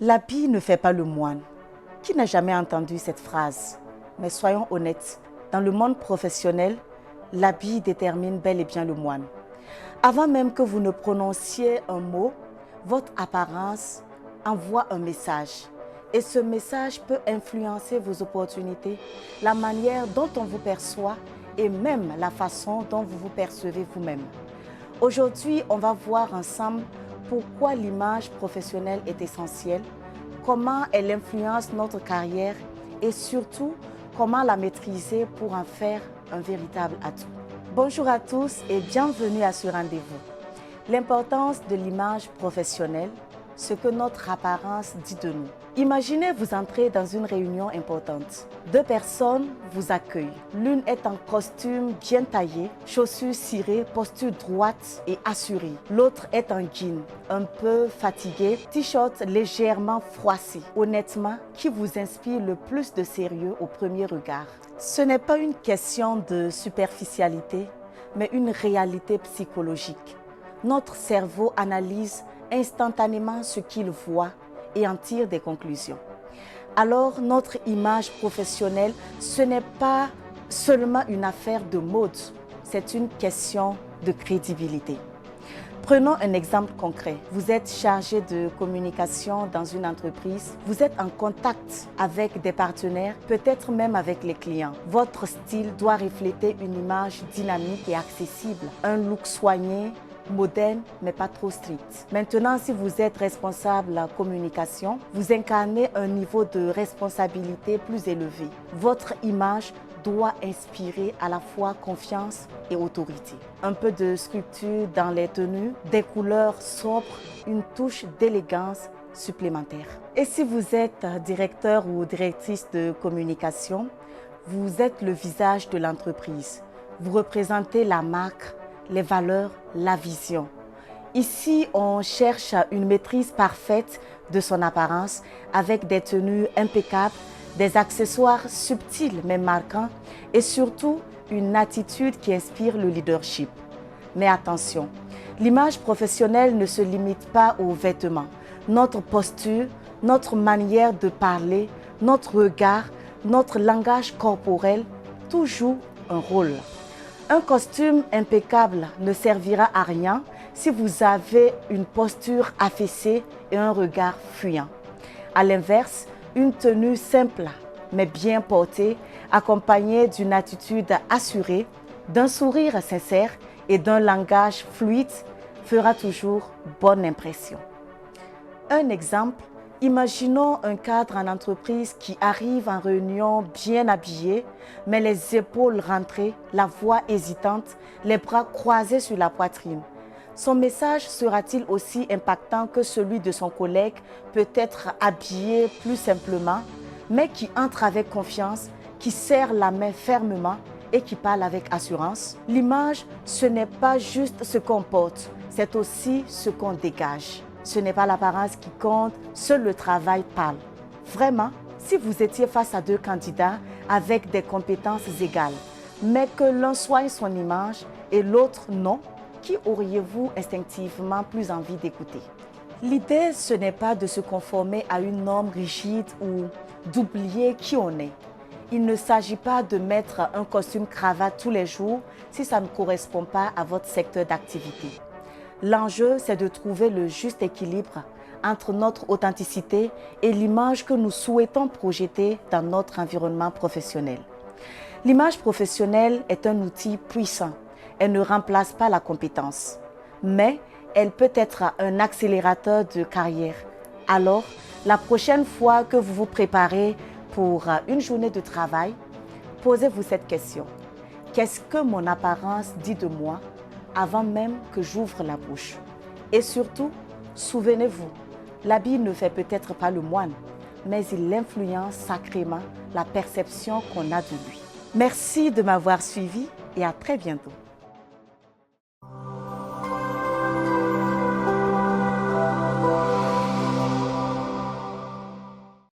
L'habit ne fait pas le moine. Qui n'a jamais entendu cette phrase? Mais soyons honnêtes, dans le monde professionnel, l'habit détermine bel et bien le moine. Avant même que vous ne prononciez un mot, votre apparence envoie un message. Et ce message peut influencer vos opportunités, la manière dont on vous perçoit et même la façon dont vous vous percevez vous-même. Aujourd'hui, on va voir ensemble pourquoi l'image professionnelle est essentielle, comment elle influence notre carrière et surtout comment la maîtriser pour en faire un véritable atout. Bonjour à tous et bienvenue à ce rendez-vous. L'importance de l'image professionnelle, ce que notre apparence dit de nous. Imaginez vous entrez dans une réunion importante. Deux personnes vous accueillent. L'une est en costume bien taillé, chaussures cirées, posture droite et assurée. L'autre est en jean, un peu fatigué, t-shirt légèrement froissé. Honnêtement, qui vous inspire le plus de sérieux au premier regard? Ce n'est pas une question de superficialité, mais une réalité psychologique. Notre cerveau analyse instantanément ce qu'il voit et en tire des conclusions. Alors, notre image professionnelle, ce n'est pas seulement une affaire de mode, c'est une question de crédibilité. Prenons un exemple concret. Vous êtes chargé de communication dans une entreprise. Vous êtes en contact avec des partenaires, peut-être même avec les clients. Votre style doit refléter une image dynamique et accessible, un look soigné, moderne, mais pas trop strict. Maintenant, si vous êtes responsable de la communication, vous incarnez un niveau de responsabilité plus élevé. Votre image doit inspirer à la fois confiance et autorité. Un peu de structure dans les tenues, des couleurs sobres, une touche d'élégance supplémentaire. Et si vous êtes directeur ou directrice de communication, vous êtes le visage de l'entreprise. Vous représentez la marque, les valeurs, la vision. Ici, on cherche une maîtrise parfaite de son apparence avec des tenues impeccables, des accessoires subtils mais marquants et surtout une attitude qui inspire le leadership. Mais attention, l'image professionnelle ne se limite pas aux vêtements. Notre posture, notre manière de parler, notre regard, notre langage corporel, tout joue un rôle. Un costume impeccable ne servira à rien si vous avez une posture affaissée et un regard fuyant. À l'inverse, une tenue simple mais bien portée, accompagnée d'une attitude assurée, d'un sourire sincère et d'un langage fluide, fera toujours bonne impression. Un exemple, imaginons un cadre en entreprise qui arrive en réunion bien habillé, mais les épaules rentrées, la voix hésitante, les bras croisés sur la poitrine. Son message sera-t-il aussi impactant que celui de son collègue, peut-être habillé plus simplement, mais qui entre avec confiance, qui serre la main fermement et qui parle avec assurance? L'image, ce n'est pas juste ce qu'on porte, c'est aussi ce qu'on dégage. Ce n'est pas l'apparence qui compte, seul le travail parle. Vraiment, si vous étiez face à deux candidats avec des compétences égales, mais que l'un soigne son image et l'autre non, qui auriez-vous instinctivement plus envie d'écouter? L'idée, ce n'est pas de se conformer à une norme rigide ou d'oublier qui on est. Il ne s'agit pas de mettre un costume cravate tous les jours si ça ne correspond pas à votre secteur d'activité. L'enjeu, c'est de trouver le juste équilibre entre notre authenticité et l'image que nous souhaitons projeter dans notre environnement professionnel. L'image professionnelle est un outil puissant. Elle ne remplace pas la compétence, mais elle peut être un accélérateur de carrière. Alors, la prochaine fois que vous vous préparez pour une journée de travail, posez-vous cette question. Qu'est-ce que mon apparence dit de moi avant même que j'ouvre la bouche? Et surtout, souvenez-vous, l'habit ne fait peut-être pas le moine, mais il influence sacrément la perception qu'on a de lui. Merci de m'avoir suivi et à très bientôt.